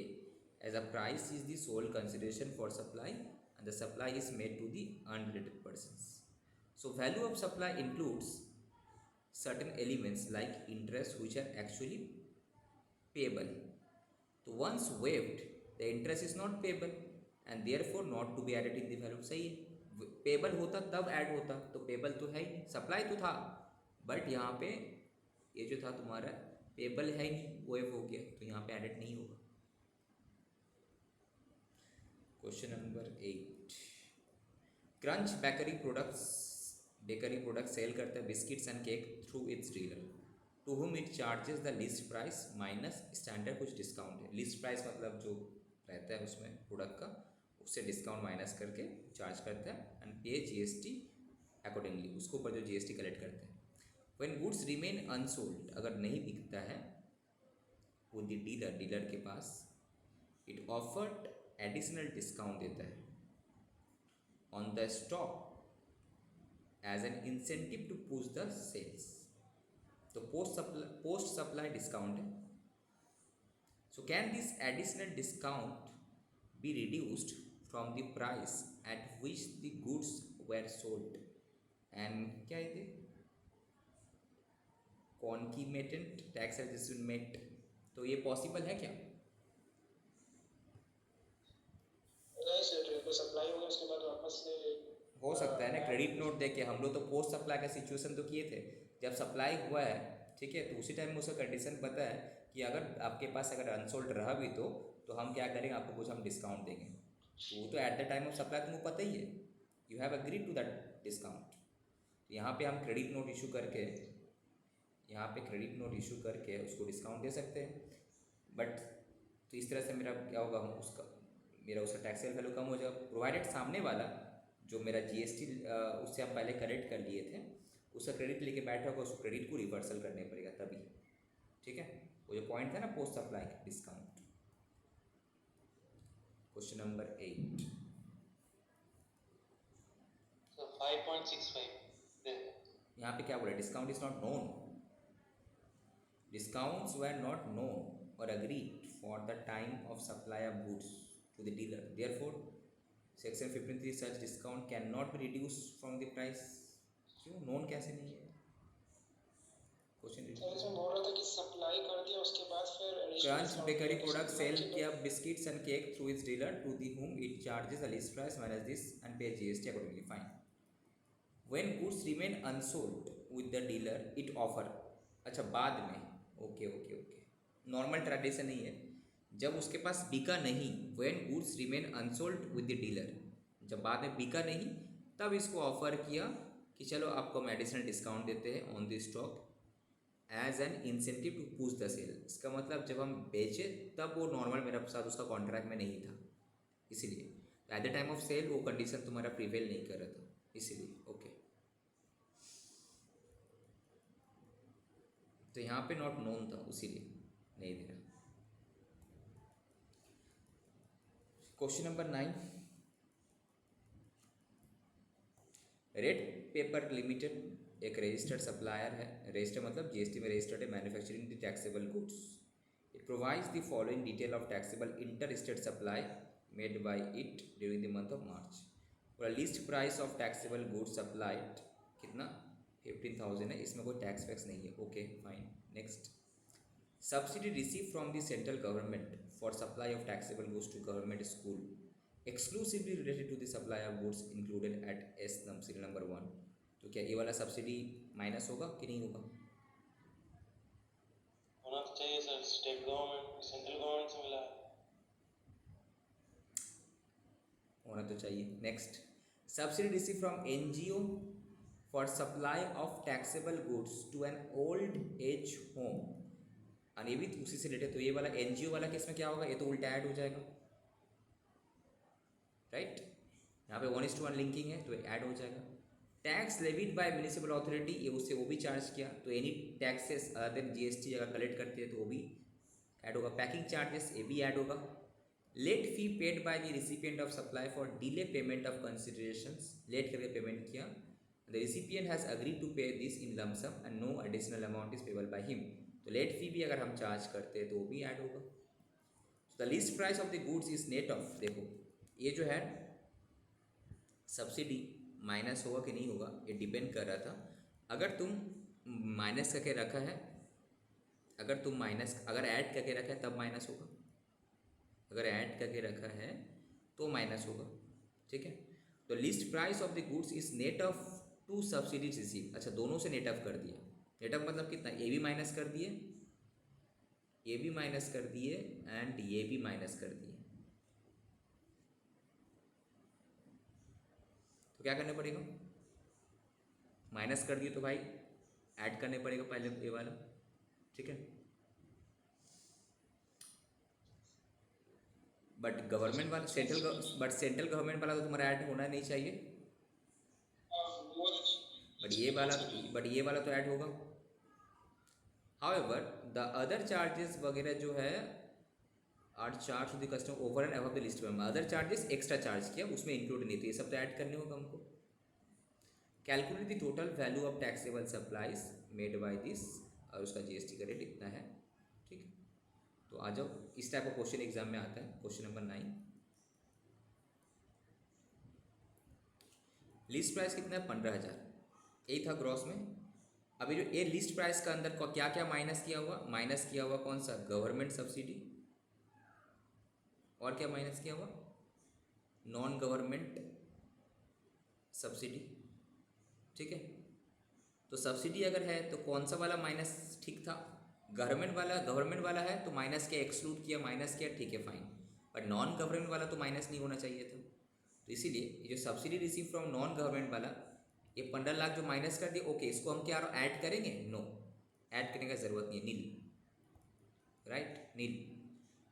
as a price is the sole consideration for supply and the supply is made to the unrelated persons. So value of supply includes certain elements like interest which are actually payable. So once waived, the interest is not payable and therefore not to be added in the value. सही है, payable होता तब add होता, तो payable तो है ही नहीं, supply तो था, बट यहाँ पे ये जो था तुम्हारा पेबल है ही नहीं, वेव हो गया, तो यहाँ पे एडिट नहीं होगा। Question number 8, crunch bakery products sell करता है biscuits and cake through its dealer to whom it charges the list price minus standard कुछ डिस्काउंट है। लिस्ट प्राइस मतलब जो रहता है उसमें प्रोडक्ट का, उससे डिस्काउंट माइनस करके चार्ज करता है एंड पे GST अकॉर्डिंगली, उसके ऊपर जो GST कलेक्ट करते हैं। When goods remain unsold, अगर नहीं बिकता है वो डीलर के पास, it offered additional discount देता है on the stock as an incentive to push the sales, तो post supply discount है। So can this additional discount be reduced from the price at which the goods were sold, and क्या है कॉन्कीमेटेंट tax adjustment, तो ये possible है क्या? नहीं sir, तो सप्लाई होगा उसके बाद वापस से हो सकता है ना, क्रेडिट नोट देके। हम लोग तो पोस्ट सप्लाई का सिचुएशन तो किए थे, जब सप्लाई हुआ है ठीक है, तो उसी टाइम में उसका कंडीशन पता है कि अगर आपके पास अगर अनसोल्ड रहा भी तो तो हम क्या करेंगे, आपको कुछ हम डिस्काउंट देंगे। तो वो तो at the time of supply तुमको पता ही है, you have agreed to that discount. तो यहाँ पे हम क्रेडिट नोट इशू करके, यहाँ पे क्रेडिट नोट इशू करके उसको डिस्काउंट दे सकते हैं। बट तो इस तरह से मेरा क्या होगा, मेरा उसका टैक्सेबल वैल्यू कम हो जाएगा, प्रोवाइडेड सामने वाला जो मेरा जीएसटी उससे हम पहले कलेक्ट कर लिए थे उसका क्रेडिट लेके बैठा होगा, उसको क्रेडिट को रिवर्सल करने पड़ेगा तभी। ठीक है, वो जो पॉइंट था ना post supply discount. Question number 8। So 5.65 यहाँ पे क्या बोला, discount is not known, discounts were not known और agreed for the time of supply of goods to the dealer, therefore section 15(3) such discount can not be reduce from the price. क्यों known कैसे नहीं है question? Sir इसमें बोल रहा था कि सप्लाई कर दिया उसके बाद फिर क्रंच बेकरी प्रोडक्ट सेल किया biscuits and cake through its dealer to the whom it charges a list price minus this and pay GST accordingly. Fine. When goods remain unsold with the dealer it offer, अच्छा बाद में, okay okay okay, normal tradition नहीं है, जब उसके पास बिका नहीं, when goods remain unsold with the dealer, जब बाद में बिका नहीं तब इसको ऑफर किया कि चलो आपको हम एडिशनल डिस्काउंट देते हैं on the stock as an incentive to push the sale. इसका मतलब जब हम बेचे तब वो नॉर्मल मेरे साथ उसका कॉन्ट्रैक्ट में नहीं था, इसीलिए at the time of sale वो कंडीशन तुम्हारा प्रिवेल नहीं कर रहा था, इसीलिए। ओके, तो यहाँ पे नॉट नोन था इसीलिए नहीं दे रहा। Question number 9, red paper limited एक रजिस्टर्ड सप्लायर है, रजिस्टर मतलब जीएसटी में रजिस्टर्ड है, manufacturing the taxable goods. It provides the following detail of taxable inter state supply made by it during the month of March. और list price of taxable goods supplied कितना 15,000 है, इसमें कोई tax वैक्स नहीं है। Okay fine, next. Subsidy receive from the central government for supply of taxable goods to government school exclusively related to the supply of goods included at S serial number 1। तो क्या ये वाला सब्सिडी माइनस होगा कि नहीं होगा? होना तो चाहिए sir, state government central government से मिला है, होना तो चाहिए। Next, subsidy receive from NGO for supply of taxable goods to an old age home, और ये भी उसी से रिलेटेड। तो ये वाला एनजीओ वाला केस में क्या होगा, ये तो उल्टा ऐड हो जाएगा, राइट यहाँ पे 1:1 लिंकिंग है तो ऐड हो जाएगा। Tax levied by municipal authority, ये उससे वो भी चार्ज किया, तो any taxes other than GST अगर कलेक्ट करते हैं तो वो भी ऐड होगा। पैकिंग चार्जेस ये भी ऐड होगा। Late fee paid by the recipient of supply for delay payment of considerations, late करके पेमेंट किया, the recipient has agreed to pay this in lump sum and no additional amount is payable by him, तो late fee भी अगर हम charge करते हैं तो वो भी ऐड होगा। The list price of the goods is net of, देखो ये जो है सब्सिडी माइनस होगा कि नहीं होगा ये डिपेंड कर रहा था। अगर तुम माइनस करके रखा है, अगर ऐड करके रखा है तब माइनस होगा, अगर ऐड करके रखा है तो माइनस होगा। ठीक है, तो list price of the goods is net of two subsidies receive, अच्छा दोनों से नेट ऑफ कर दिया। नेट ऑफ मतलब कितना, ये भी माइनस कर दिए, ये भी माइनस कर दिए एंड ये भी माइनस कर दिए, तो क्या करने पड़ेगा, माइनस कर दिए तो भाई ऐड करने पड़ेगा पहले ये वाला। ठीक है, बट गवर्नमेंट वाला सेंट्रल गवर्नमेंट वाला तो तुम्हारा ऐड होना नहीं चाहिए, बट ये वाला तो ऐड होगा। हाउएवर द अदर चार्जेस वगैरह जो है are charge to the customer over and above the list में, अदर चार्जेस एक्स्ट्रा चार्ज किया उसमें इंक्लूड नहीं, तो ये सब तो ऐड करने होगा हमको। Calculate the total value of taxable supplies made by this, और उसका जीएसटी का रेट इतना है। ठीक है, तो आ जाओ, इस टाइप का क्वेश्चन एग्जाम में आता है। क्वेश्चन नंबर 9, लिस्ट प्राइस कितना है 15,000, यही था ग्रॉस में। अभी जो ये लिस्ट प्राइस का अंदर क्या क्या माइनस किया हुआ, माइनस किया हुआ कौन सा, गवर्नमेंट सब्सिडी, और क्या माइनस किया हुआ, नॉन गवर्नमेंट सब्सिडी। ठीक है, तो सब्सिडी अगर है तो कौन सा वाला माइनस ठीक था, गवर्नमेंट वाला है तो माइनस किया, एक्सक्लूड किया, माइनस किया, ठीक है फाइन। बट नॉन गवर्नमेंट वाला तो माइनस नहीं होना चाहिए था। तो इसीलिए ये जो subsidy receive from non government वाला, ये 15 लाख जो माइनस कर दिया, ओके, इसको हम क्या ऐड करेंगे? नो, ऐड करने का ज़रूरत नहीं है, nil, right, nil.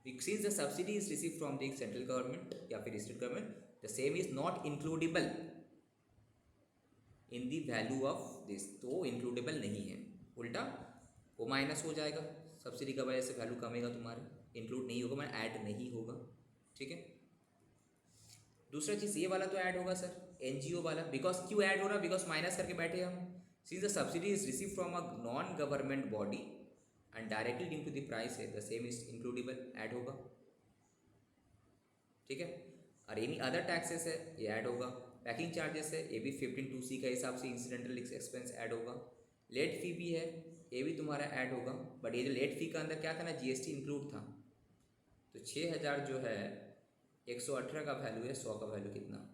Since the subsidy is received from the central government या फिर state government, the same is not includable in the value of this, तो includable नहीं है, उल्टा वो माइनस हो जाएगा, सब्सिडी का वजह से वैल्यू कमेगा तुम्हारा, इंक्लूड नहीं होगा, मैं ऐड नहीं होगा, ठीक है। दूसरा चीज़ ये वाला तो ऐड होगा सर, एनजीओ वाला, बिकॉज क्यों ऐड हो रहा, बिकॉज माइनस करके बैठे हम। Since the subsidy is receive from a non government body and directly link to the price है, the same is includable, add होगा, ठीक है। और एनी अदर टैक्सेस है, ये ऐड होगा। पैकिंग चार्जेस है, ये भी 15(2)(c) का हिसाब से इंसिडेंटल एक्सपेंस ऐड होगा। लेट फी भी है, ये भी तुम्हारा ऐड होगा। बट ये जो लेट फी का अंदर क्या था ना, जीएसटी इंक्लूड था, तो 6000 जो है 118 का वैल्यू है, 100 का वैल्यू कितना,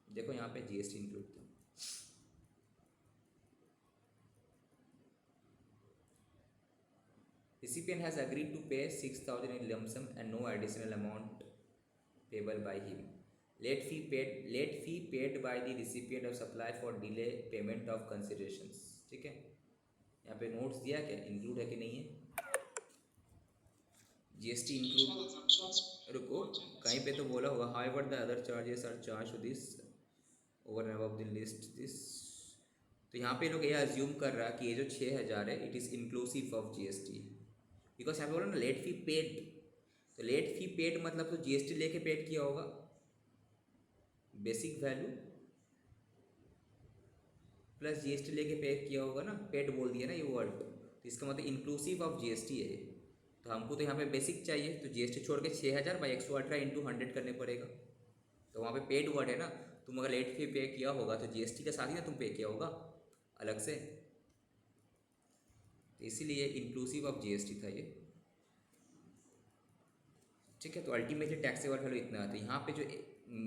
देखो यहाँ पे जीएसटी इंक्लूड था। Recipient has agreed to pay 6,000 in lump sum and no additional amount payable by him. Late fee paid by the recipient of supply for delay payment of considerations, ठीक है। यहाँ पे notes दिया क्या, include है कि नहीं है, जीएसटी इंक्लूड, रुको कहीं पे तो बोला होगा, however the other charges are charged to this over and above the list this, तो यहाँ पे लोग ये अज्यूम कर रहा कि ये जो 6000 है it is inclusive of GST, because यहाँ पे बोला ना लेट फी पेड, तो लेट फी पेड मतलब तो जीएसटी लेके पेड किया होगा, बेसिक वैल्यू प्लस जीएसटी लेके पे किया होगा ना, पेड बोल दिया ना ये वर्ड, तो इसका मतलब इंक्लूसिव ऑफ जीएसटी है। तो हमको तो यहाँ पे बेसिक चाहिए, तो जीएसटी छोड़ के 6000 बाई 118 इंटू 100 करने पड़ेगा, तो वहाँ पे पेड वर्ड है ना, तुम अगर लेट फी पे किया होगा तो जीएसटी के साथ ही ना तुम पे किया होगा अलग से, तो इसीलिए इंक्लूसिव ऑफ जीएसटी था ये, ठीक है। तो अल्टीमेटली टैक्सेबल वैल्यू इतना आता है। यहाँ पे जो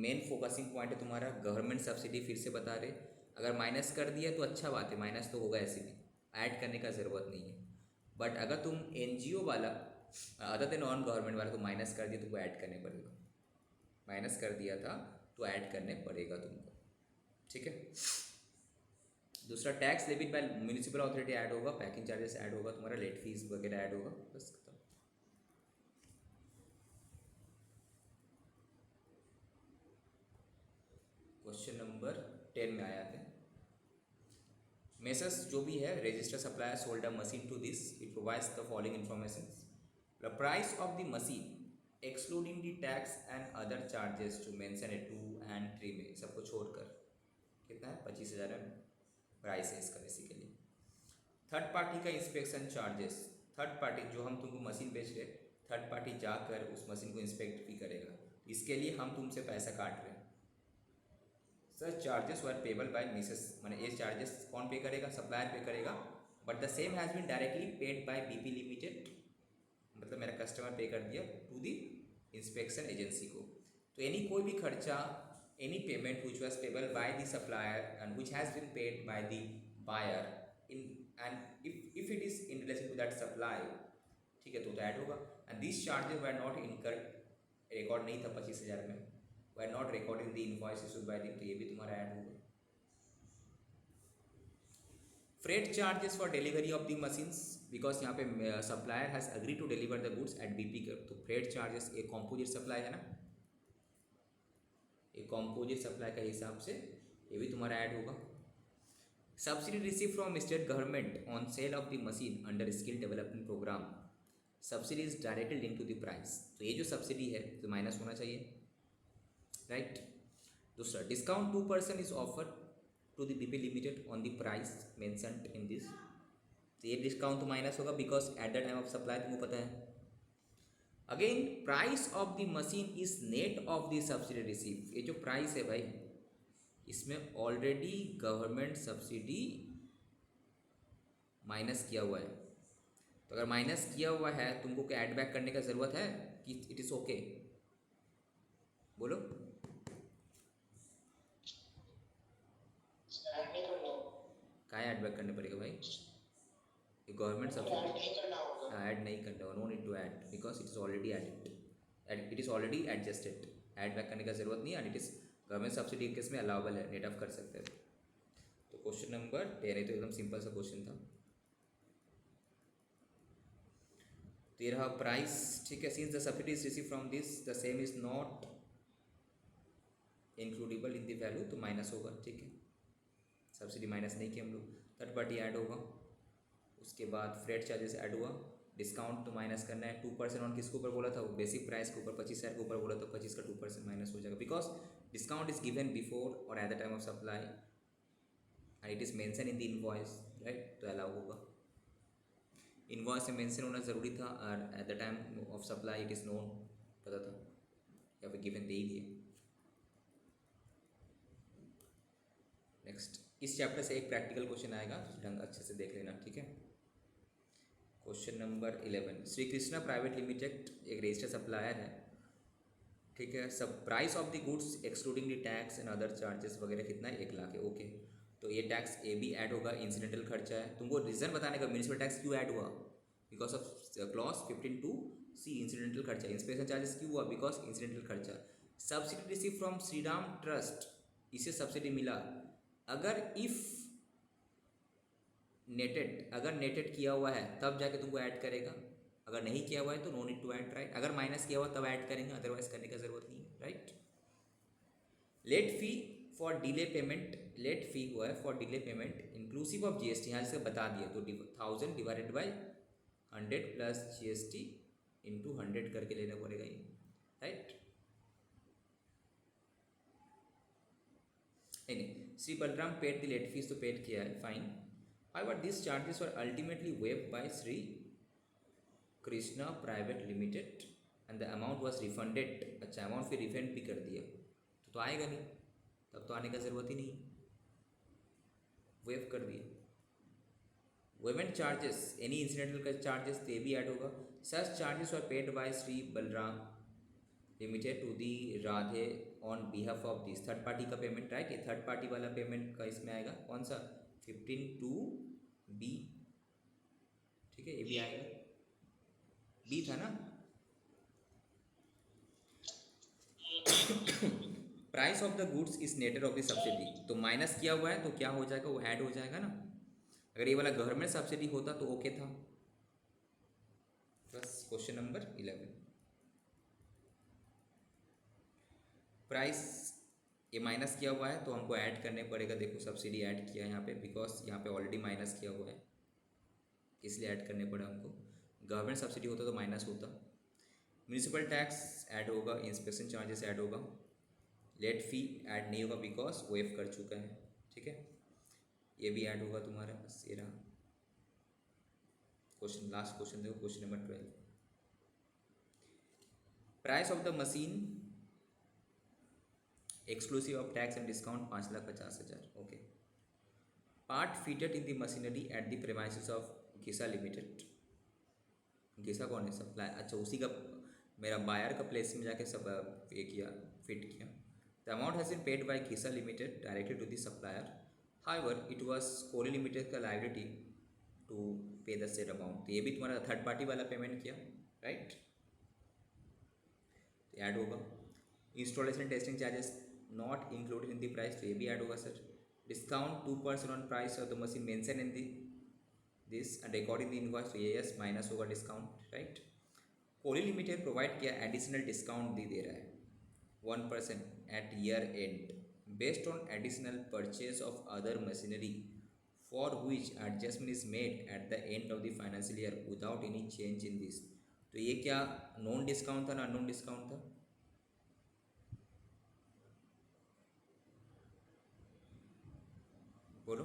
मेन फोकसिंग पॉइंट है तुम्हारा गवर्नमेंट सब्सिडी, फिर से बता रहे, अगर माइनस कर दिया तो अच्छा बात है, माइनस तो होगा ऐसे भी, ऐड करने का ज़रूरत नहीं है। बट अगर तुम एनजीओ वाला अदर देन नॉन गवर्नमेंट वाला तो माइनस कर दिया तो वो ऐड करने पड़ेगा, माइनस कर दिया था तो ऐड करने पड़ेगा तुमको, ठीक है। दूसरा tax levied by municipal authority add होगा, पैकिंग चार्जेस ऐड होगा, तुम्हारा लेट फीस वगैरह ऐड होगा, बस खत्म। क्वेश्चन नंबर 10 में आया है, मेसर्स जो भी है register supplier sold a machine to this, it provides the following information, the price of the machine excluding the tax and other charges to mention 2 and 3 में, सबको छोड़कर कितना है, 25,000 प्राइस है इसका बेसिकली। थर्ड पार्टी का इंस्पेक्शन चार्जेस, थर्ड पार्टी जो हम तुमको मशीन बेच रहे, थर्ड पार्टी जाकर उस मशीन को इंस्पेक्ट भी करेगा, इसके लिए हम तुमसे पैसा काट रहे हैं। Sir charges were payable by Mrs, मैंने ये चार्जेस कौन पे करेगा, सप्लायर पे करेगा, but the same has been directly paid by BP limited, मतलब मेरा कस्टमर पे कर दिया टू दी इंस्पेक्शन एजेंसी को। तो एनी कोई भी खर्चा, any payment which was payable by the supplier and which has been paid by the buyer in and if it is in relation to that supply, ठीक है, तो add होगा। And this charges were not incurred, record नहीं था 25,000 में, were not recorded in the invoice issued by the, तो ये भी तुम्हारा ऐड होगा। Freight charges for delivery of the machines, because यहाँ पे supplier has agree to deliver the goods at BP कर, तो फ्रेट चार्जेस एक कॉम्पोजिट सप्लाई है ना, एक कॉम्पोजिट सप्लाई का हिसाब से ये भी तुम्हारा ऐड होगा। Subsidy receive from state government on sale of the machine under skill development programme, subsidy is directly link to the price, तो ये जो सब्सिडी है तो माइनस होना चाहिए, राइट। दूसरा discount 2% is offer to the BP limited on the price mentioned in this, तो ये डिस्काउंट तो माइनस होगा because at the time of supply तुमको पता है। Again price of the machine is net of the subsidy receive, ये जो price है भाई इसमें ऑलरेडी गवर्नमेंट सब्सिडी माइनस किया हुआ है, तो अगर माइनस किया हुआ है तुमको क्या ऐड बैक करने का ज़रूरत है कि इट इज़ ओके, बोलो। क्या ऐड बैक करने पड़ेगा भाई, ये गवर्नमेंट सब्सिडी, ऐड नहीं करना होगा, no need to add because it is already added, it is already adjusted, add back करने का ज़रूरत नहीं है, and it is government subsidy के केस में अलाउबल है, नेट ऑफ कर सकते हैं। तो क्वेश्चन नंबर 10 तो एकदम सिंपल सा क्वेश्चन था। 13 प्राइस, ठीक है, since the subsidy is receive from this the same is not includable in the value, तो माइनस होगा, ठीक है, सब्सिडी माइनस नहीं किया हम लोग, थर्ड पार्टी ऐड होगा, उसके बाद फ्रेट चार्जेस ऐड हुआ, डिस्काउंट तो माइनस करना है, 2% ऑन किसके ऊपर बोला था, वो बेसिक प्राइस के ऊपर 25,000 के ऊपर बोला था, 25 का 2% माइनस हो जाएगा, because discount is given before और at the time of supply and it is mention in the invoice, right, तो अलाउ होगा। इनवॉइस में मेंशन होना ज़रूरी था और at the time of supply it is known, पता था, या फिर गिवन दे ही दिए। नेक्स्ट, इस चैप्टर से एक प्रैक्टिकल क्वेश्चन आएगा, ढंग अच्छे से देख लेना, ठीक है। Question number 11, Shri Krishna private limited एक रजिस्टर्ड सप्लायर है, ठीक है, सब price of the goods excluding the tax and other charges वगैरह कितना है, 1 लाख है, ओके। तो ये टैक्स ए भी ऐड होगा, इंसिडेंटल खर्चा है, तुमको रीज़न बताने का म्यूनिसिपल टैक्स क्यों ऐड हुआ, because of clause 15(2)(c) incidental खर्चा, इंस्पेक्शन चार्जेस क्यों हुआ, बिकॉज इंसिडेंटल खर्चा। Subsidy receive from Shri Ram trust, इसे सब्सिडी मिला, अगर इफ़ नेटेड, अगर नेटेड किया हुआ है तब जाके तुमको ऐड करेगा, अगर नहीं किया हुआ है तो no need to add, right, अगर माइनस किया हुआ तब ऐड करेंगे, अदरवाइज करने का ज़रूरत नहीं है, right. Late fee for delay payment, late fee हुआ है for delay payment inclusive of GST, यहाँ से बता दिया, तो 1000 divided by 100 plus GST into 100 करके लेना पड़ेगा ये, राइट। नहीं, Shri Balram paid the late fees, तो पेड किया है, fine. However, these charges were ultimately waived by Sri Krishna Private Limited and the amount was refunded। अच्छा, अमाउंट फिर रिफंड भी कर दिया, तो आएगा नहीं, तब तो आने का ज़रूरत ही नहीं, वेव कर दिया। वेमेंट चार्जेस, एनी इंसिडेंटल का चार्जेस तो ये भी ऐड होगा, such charges were paid by Shri Balram limited to the Radhe on behalf of this, third party का पेमेंट, राइट, ये थर्ड पार्टी वाला पेमेंट का इसमें आएगा, कौन सा, 15(2)(b), ठीक है, ये भी आएगा, बी था ना। Price of the goods is netted off the subsidy, तो माइनस किया हुआ है तो क्या हो जाएगा, वो ऐड हो जाएगा ना, अगर ये वाला गवर्नमेंट सब्सिडी होता तो ओके था। बस क्वेश्चन नंबर 11, प्राइस ये माइनस किया हुआ है तो हमको ऐड करने पड़ेगा, देखो सब्सिडी ऐड किया है यहाँ पे, बिकॉज यहाँ पे ऑलरेडी माइनस किया हुआ है, इसलिए ऐड करने पड़ा हमको, गवर्नमेंट सब्सिडी होता तो माइनस होता। म्यूनिसिपल टैक्स ऐड होगा, इंस्पेक्शन चार्जेस ऐड होगा, लेट फी ऐड नहीं होगा बिकॉज वेव कर चुका है, ठीक है, ये भी ऐड होगा तुम्हारा, बस ये रहा क्वेश्चन। लास्ट क्वेश्चन देखो, question number 12, price of the machine exclusive of tax and discount 5,50,000, okay. Part fitted in the machinery at the premises of Ghisa limited, Ghisa कौन है, सप्लाई, अच्छा, उसी का, मेरा बायर का प्लेस में जाके सब ये किया, फिट किया। The amount has been paid by Ghisa limited directly to the supplier, however it was Kohli limited का liability to pay the said amount, तो ये भी तुम्हारा थर्ड पार्टी वाला पेमेंट किया, राइट, ऐड होगा। Installation testing charges not included in the price, तो ये भी ऐड होगा sir. Discount 2% on price of the machine mention in this and according the invoice, तो ये यस माइनस होगा discount, right. Kohli limited provide किया additional discount दे रहा है 1% at year end based on additional purchase of other machinery for which adjustment is made at the end of the financial year without any change in this, तो ये क्या non discount था ना unknown discount था, बोलो,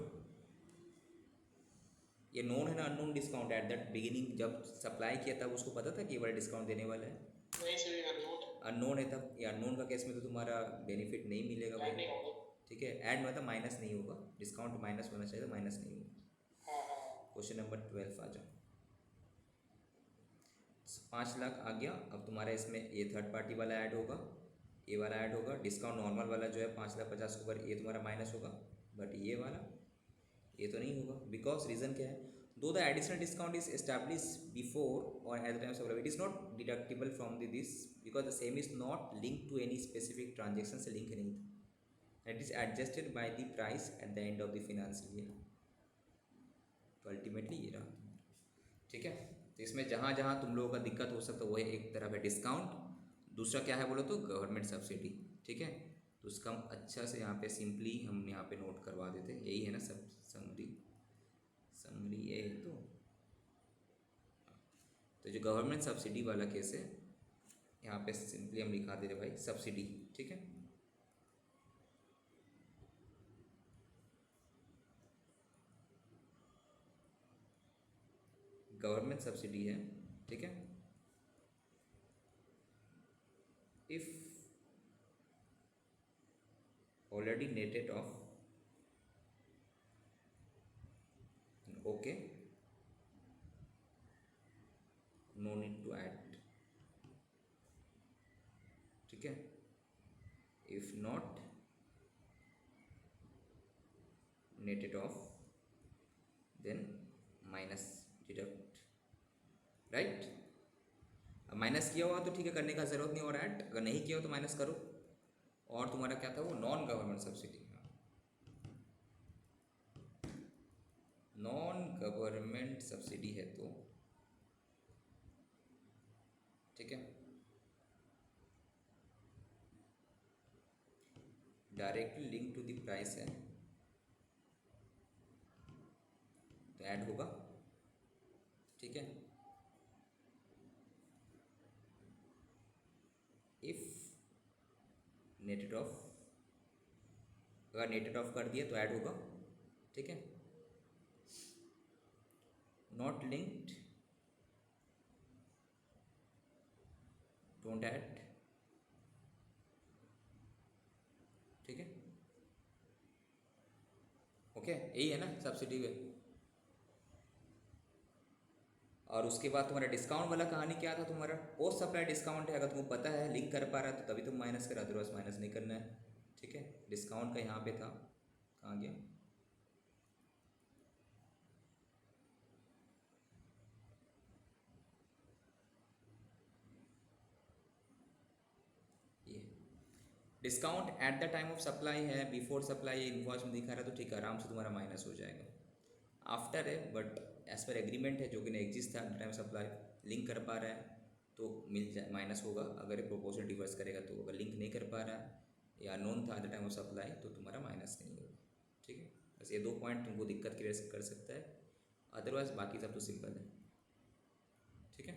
ये known है ना unknown discount, at that beginning जब सप्लाई किया तब उसको पता था कि ये वाला डिस्काउंट देने वाला है, नहीं सर, ये नोट अननोन है तब, ये अननोन का केस में तो तुम्हारा बेनिफिट नहीं मिलेगा ऐड भाई, नहीं होगा। ठीक है, ऐड मतलब माइनस नहीं होगा, डिस्काउंट माइनस होना चाहिए, माइनस नहीं होगा। हाँ हाँ, क्वेश्चन नंबर 12 आ जाओ, 5 लाख आ गया, अब तुम्हारा इसमें ये थर्ड पार्टी वाला ऐड होगा, ये वाला ऐड होगा, डिस्काउंट नॉर्मल वाला जो है 5,50,000 के ऊपर ये तुम्हारा माइनस होगा, बट ये वाला ये तो नहीं होगा, बिकॉज रीज़न क्या है, though the additional discount is established before or at the time of supply, it is not deductible from this because the same is not linked to any specific transaction से link नहीं था, it is adjusted by the price at the end of the financial year। तो ultimately ये रहा, ठीक है। तो इसमें जहाँ जहाँ तुम लोगों का दिक्कत हो सकता है वो एक तरफ है डिस्काउंट, दूसरा क्या है बोलो तो गवर्नमेंट सब्सिडी, ठीक है। तो उसका हम अच्छा से यहाँ पे सिंपली हम यहाँ पे नोट करवा देते हैं, यही है ना सब समरी ये तो जो गवर्नमेंट सब्सिडी वाला केस है यहाँ पे सिंपली हम लिखा देते भाई सब्सिडी, ठीक है। गवर्नमेंट सब्सिडी है, ठीक है। If already netted off, okay, no need to add, ठीक है। If not netted off then minus deduct, right. अब माइनस किया हुआ तो ठीक है, करने का ज़रूरत नहीं, और ऐड अगर नहीं किया हो तो माइनस करो। और तुम्हारा क्या था वो non government subsidy, non government subsidy है तो ठीक है, directly link to the price है तो ऐड होगा, ठीक है। इफ नेटेड ऑफ, अगर नेटेड ऑफ कर दिया तो ऐड होगा, ठीक है। नॉट लिंक्ड डोंट ऐड, ठीक है, ओके। यही है ना सब्सिडी में। और उसके बाद तुम्हारा डिस्काउंट वाला कहानी क्या था, तुम्हारा पोस्ट सप्लाई डिस्काउंट है, अगर तुमको पता है लिंक कर पा रहा है तो तभी तुम माइनस कर, अदरवाइज माइनस नहीं करना है, ठीक है। डिस्काउंट का यहाँ पे था, कहाँ गया, ये discount at the time of supply है, बिफोर सप्लाई इनवॉइस में दिखा रहा है तो ठीक है, आराम से तुम्हारा माइनस हो जाएगा। आफ्टर है बट एज पर एग्रीमेंट है जो कि एग्जिस्ट था टाइम सप्लाई, लिंक कर पा रहा है तो मिल जाए, माइनस होगा। अगर प्रोपोर्शनल डिवर्स करेगा तो, अगर लिंक नहीं कर पा रहा है या नोन था eight the time of supply तो तुम्हारा माइनस नहीं होगा, ठीक है। बस ये 2 पॉइंट तुमको दिक्कत क्रिएट कर सकता है, अदरवाइज बाकी सब तो सिंपल है, ठीक है।